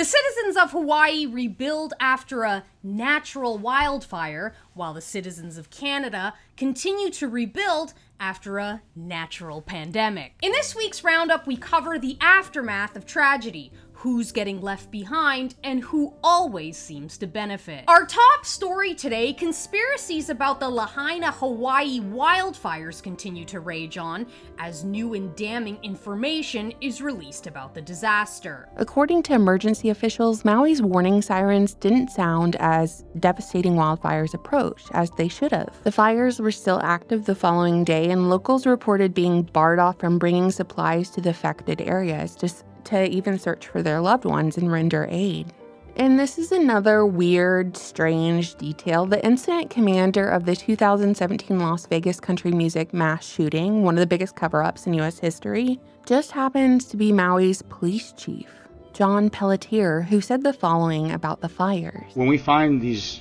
The citizens of Hawaii rebuild after a natural wildfire, while the citizens of Canada continue to rebuild after a natural pandemic. In this week's roundup, we cover the aftermath of tragedy, who's getting left behind, and who always seems to benefit. Our top story today, conspiracies about the Lahaina, Hawaii wildfires continue to rage on as new and damning information is released about the disaster. According to emergency officials, Maui's warning sirens didn't sound as devastating wildfires approached as they should have. The fires were still active the following day, and locals reported being barred off from bringing supplies to the affected areas, just to even search for their loved ones and render aid. And this is another weird, strange detail. The incident commander of the 2017 Las Vegas country music mass shooting, one of the biggest cover-ups in U.S. history, just happens to be Maui's police chief, John Pelletier, who said the following about the fires. When we find these,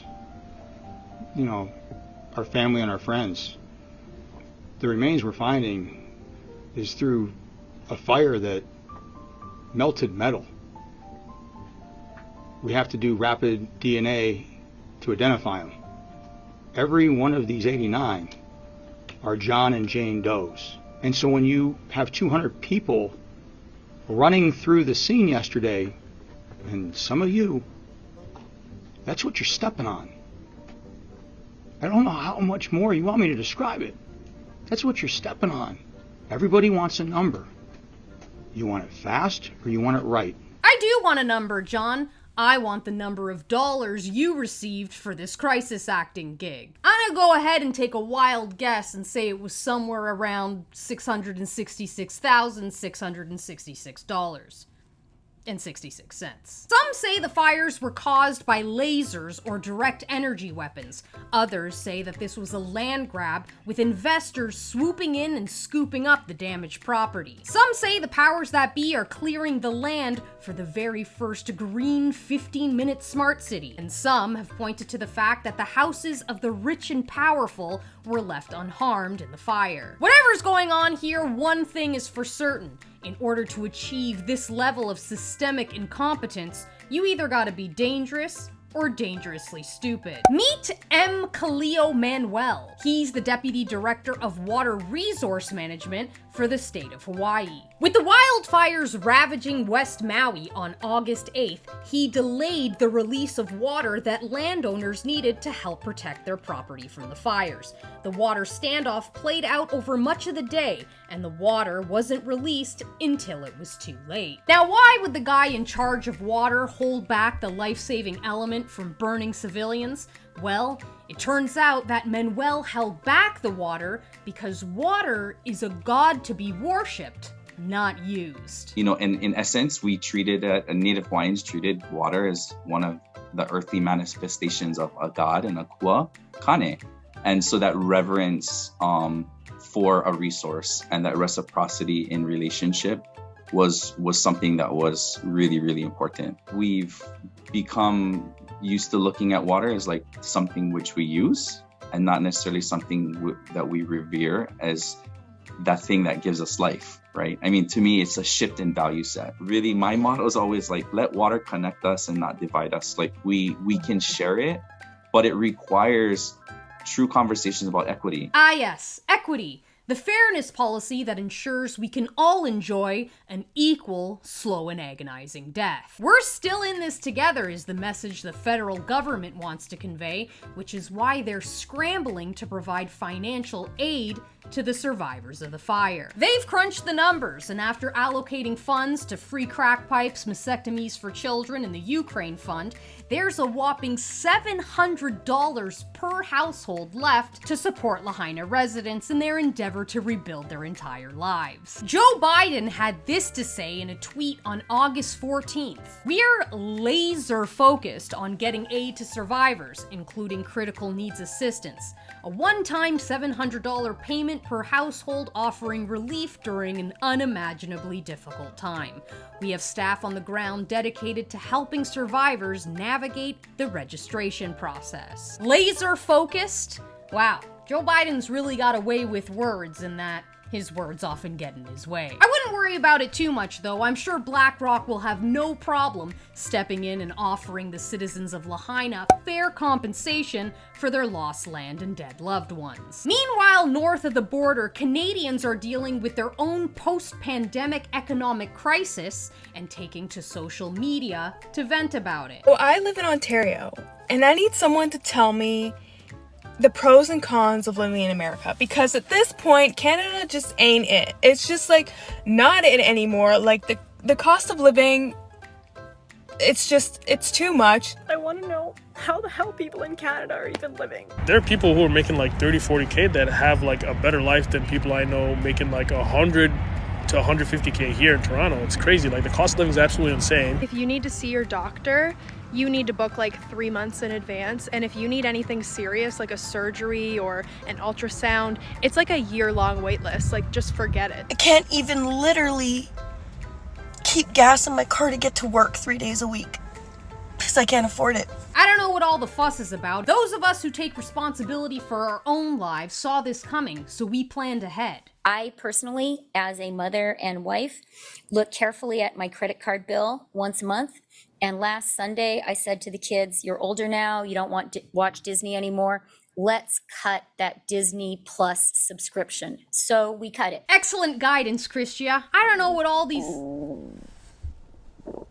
our family and our friends, the remains we're finding is through a fire that melted metal. We have to do rapid DNA to identify them. Every one of these 89 are John and Jane Does. And so when you have 200 people running through the scene yesterday, and some of you, that's what you're stepping on. I don't know how much more you want me to describe it. That's what you're stepping on. Everybody wants a number. You want it fast or you want it right? I do want a number, John. I want the number of dollars you received for this crisis acting gig. I'm gonna go ahead and take a wild guess and say it was somewhere around $666,666.66. Some say the fires were caused by lasers or direct energy weapons. Others say that this was a land grab with investors swooping in and scooping up the damaged property. Some say the powers that be are clearing the land for the very first green 15-minute smart city. And some have pointed to the fact that the houses of the rich and powerful were left unharmed in the fire. Whatever's going on here, one thing is for certain. In order to achieve this level of systemic incompetence, you either gotta be dangerous or dangerously stupid. Meet M. Khalil Manuel. He's the Deputy Director of Water Resource Management for the state of Hawaii. With the wildfires ravaging West Maui on August 8th, he delayed the release of water that landowners needed to help protect their property from the fires. The water standoff played out over much of the day, and the water wasn't released until it was too late. Now, why would the guy in charge of water hold back the life-saving element from burning civilians? Well, it turns out that Manuel held back the water because water is a god to be worshipped, not used. In essence, Native Hawaiians treated water as one of the earthly manifestations of a god and a kua kane. And so that reverence for a resource and that reciprocity in relationship was something that was really, really important. We've become used to looking at water as like something which we use and not necessarily something that we revere as that thing that gives us life, right? I mean, to me, it's a shift in value set. Really, my motto is always like, let water connect us and not divide us. Like we can share it, but it requires true conversations about equity. Ah yes, equity. The fairness policy that ensures we can all enjoy an equal, slow, and agonizing death. We're still in this together is the message the federal government wants to convey, which is why they're scrambling to provide financial aid to the survivors of the fire. They've crunched the numbers, and after allocating funds to free crack pipes, mastectomies for children, and the Ukraine Fund, there's a whopping $700 per household left to support Lahaina residents in their endeavor to rebuild their entire lives. Joe Biden had this to say in a tweet on August 14th. "We're laser focused on getting aid to survivors, including critical needs assistance. A one-time $700 payment per household offering relief during an unimaginably difficult time. We have staff on the ground dedicated to helping survivors navigate the registration process." Laser focused? Wow, Joe Biden's really got away with words in that His words often get in his way. I wouldn't worry about it too much though. I'm sure BlackRock will have no problem stepping in and offering the citizens of Lahaina fair compensation for their lost land and dead loved ones. Meanwhile, north of the border, Canadians are dealing with their own post-pandemic economic crisis and taking to social media to vent about it. Well, I live in Ontario, and I need someone to tell me the pros and cons of living in America, because at this point, Canada just ain't it. It's just like not it anymore. Like the cost of living, it's too much. I want to know how the hell people in Canada are even living. There are people who are making like 30-40K that have like a better life than people I know making like 100 to 150K here in Toronto. It's crazy. Like the cost of living is absolutely insane. If you need to see your doctor, you need to book like 3 months in advance. And if you need anything serious like a surgery or an ultrasound, it's like a year-long wait list. Like, just forget it. I can't even literally keep gas in my car to get to work 3 days a week because I can't afford it. I don't know what all the fuss is about. Those of us who take responsibility for our own lives saw this coming, so we planned ahead. I personally, as a mother and wife, look carefully at my credit card bill once a month. And last Sunday, I said to the kids, you're older now, you don't want to watch Disney anymore. Let's cut that Disney Plus subscription. So we cut it. Excellent guidance, Christia. I don't know what all these...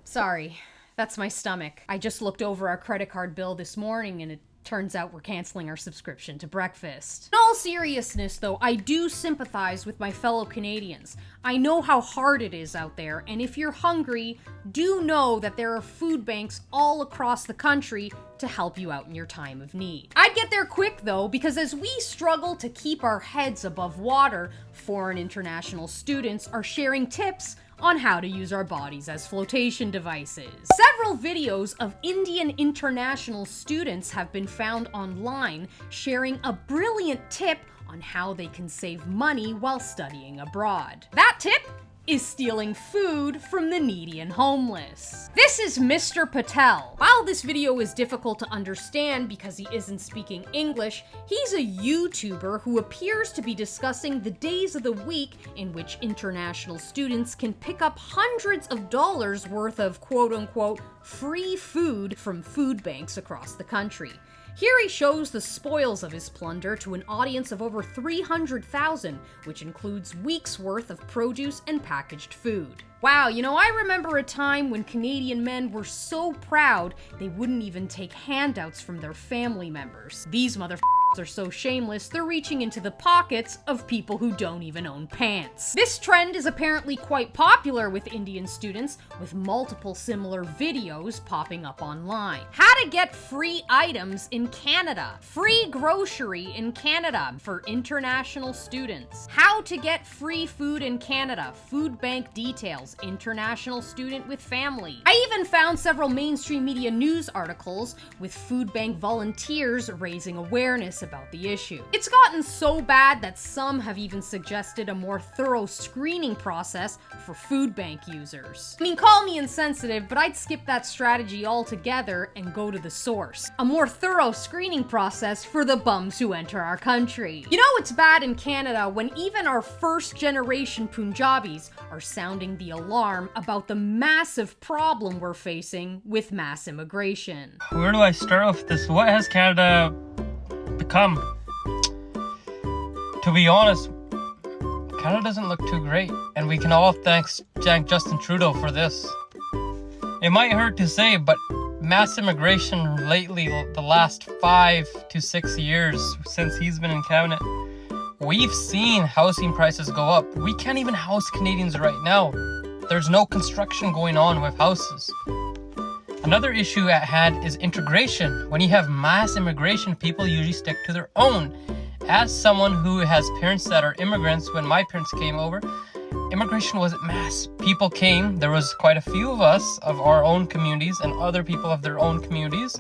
Sorry, that's my stomach. I just looked over our credit card bill this morning and it turns out we're canceling our subscription to breakfast. In all seriousness though, I do sympathize with my fellow Canadians. I know how hard it is out there, and if you're hungry, do know that there are food banks all across the country to help you out in your time of need. I'd get there quick though, because as we struggle to keep our heads above water, foreign international students are sharing tips on how to use our bodies as flotation devices. Several videos of Indian international students have been found online sharing a brilliant tip on how they can save money while studying abroad. That tip is stealing food from the needy and homeless. This is Mr. Patel. While this video is difficult to understand because he isn't speaking English, he's a YouTuber who appears to be discussing the days of the week in which international students can pick up hundreds of dollars worth of quote-unquote free food from food banks across the country. Here he shows the spoils of his plunder to an audience of over 300,000, which includes weeks' worth of produce and packaged food. Wow, you know, I remember a time when Canadian men were so proud they wouldn't even take handouts from their family members. These motherfuckers are so shameless, they're reaching into the pockets of people who don't even own pants. This trend is apparently quite popular with Indian students, with multiple similar videos popping up online. How to get free items in Canada. Free grocery in Canada for international students. How to get free food in Canada. Food bank details. International student with family. I even found several mainstream media news articles with food bank volunteers raising awareness about the issue. It's gotten so bad that some have even suggested a more thorough screening process for food bank users. I mean, call me insensitive, but I'd skip that strategy altogether and go to the source. A more thorough screening process for the bums who enter our country. You know it's bad in Canada when even our first generation Punjabis are sounding the alarm about the massive problem we're facing with mass immigration. Where do I start off this? What has Canada become? To be honest, Canada doesn't look too great, and we can all thank Justin Trudeau for this. It might hurt to say, but mass immigration lately, the last 5 to 6 years since he's been in cabinet, we've seen housing prices go up. We can't even house Canadians right now. There's no construction going on with houses. Another issue at hand is integration. When you have mass immigration, people usually stick to their own. As someone who has parents that are immigrants, when my parents came over, immigration wasn't mass. People came, there was quite a few of us of our own communities and other people of their own communities.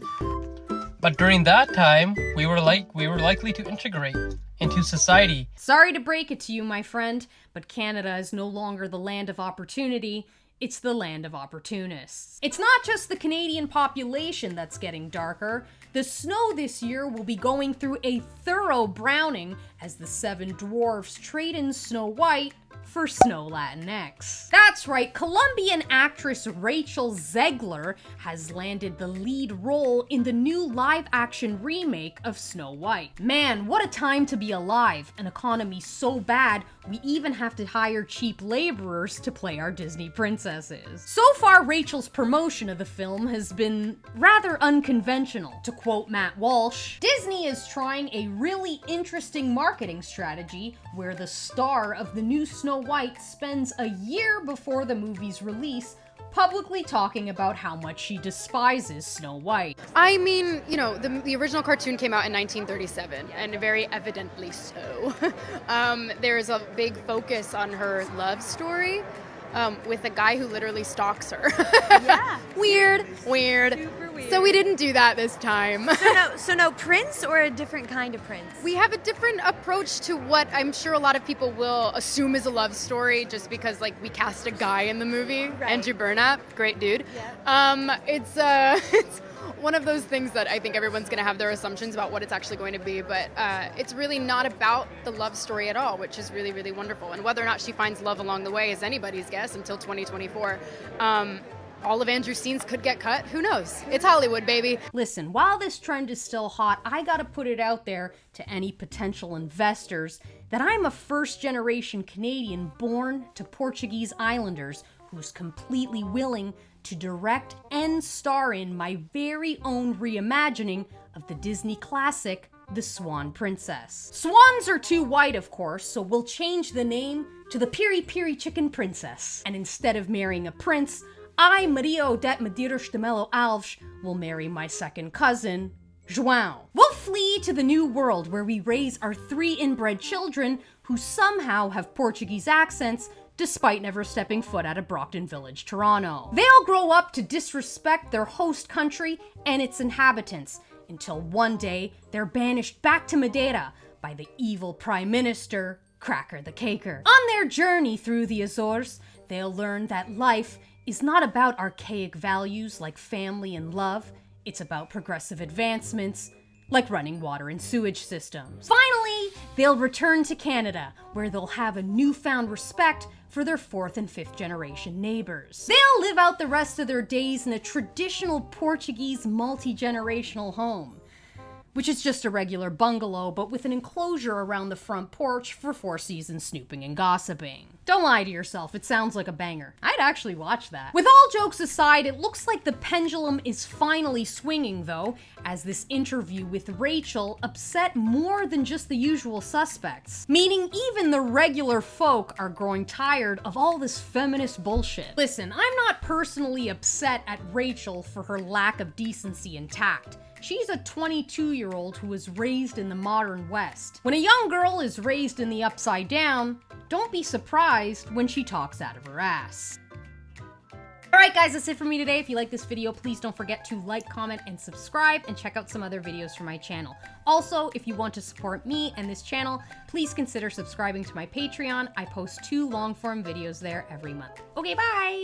But during that time, we were likely to integrate into society. Sorry to break it to you, my friend, but Canada is no longer the land of opportunity. It's the land of opportunists. It's not just the Canadian population that's getting darker. The snow this year will be going through a thorough browning as the 7 dwarfs trade in Snow White for Snow Latinx. That's right, Colombian actress Rachel Zegler has landed the lead role in the new live-action remake of Snow White. Man, what a time to be alive, an economy so bad we even have to hire cheap laborers to play our Disney princesses. So far, Rachel's promotion of the film has been rather unconventional. To quote Matt Walsh, Disney is trying a really interesting marketing strategy where the star of the new Snow White spends a year before the movie's release publicly talking about how much she despises Snow White. I mean, you know, the original cartoon came out in 1937, and very evidently so. There's a big focus on her love story with a guy who literally stalks her. Yeah. Weird. Super weird. So we didn't do that this time. So no prince or a different kind of prince? We have a different approach to what I'm sure a lot of people will assume is a love story just because, like, we cast a guy in the movie. Right. Andrew Burnap, great dude. Yeah. It's one of those things that I think everyone's going to have their assumptions about what it's actually going to be, but it's really not about the love story at all, which is really, really wonderful. And whether or not she finds love along the way is anybody's guess until 2024. All of Andrew's scenes could get cut. Who knows? It's Hollywood, baby. Listen, while this trend is still hot, I gotta put it out there to any potential investors that I'm a first-generation Canadian born to Portuguese islanders who's completely willing to direct and star in my very own reimagining of the Disney classic, The Swan Princess. Swans are too white, of course, so we'll change the name to the Piri Piri Chicken Princess. And instead of marrying a prince, I, Maria Odette Medeiros de Melo Alves, will marry my second cousin, João. We'll flee to the new world where we raise our 3 inbred children who somehow have Portuguese accents despite never stepping foot out of Brockton Village, Toronto. They'll grow up to disrespect their host country and its inhabitants until one day they're banished back to Madeira by the evil Prime Minister, Cracker the Caker. On their journey through the Azores, they'll learn that life is not about archaic values like family and love. It's about progressive advancements like running water and sewage systems. Finally, they'll return to Canada, where they'll have a newfound respect for their 4th and 5th generation neighbors. They'll live out the rest of their days in a traditional Portuguese multi-generational home, which is just a regular bungalow, but with an enclosure around the front porch for 4 seasons snooping and gossiping. Don't lie to yourself, it sounds like a banger. I'd actually watch that. With all jokes aside, it looks like the pendulum is finally swinging though, as this interview with Rachel upset more than just the usual suspects. Meaning even the regular folk are growing tired of all this feminist bullshit. Listen, I'm not personally upset at Rachel for her lack of decency and tact. She's a 22-year-old who was raised in the modern West. When a young girl is raised in the upside down, don't be surprised when she talks out of her ass. Alright guys, that's it for me today. If you like this video, please don't forget to like, comment, and subscribe, and check out some other videos from my channel. Also, if you want to support me and this channel, please consider subscribing to my Patreon. I post 2 long-form videos there every month. Okay, bye!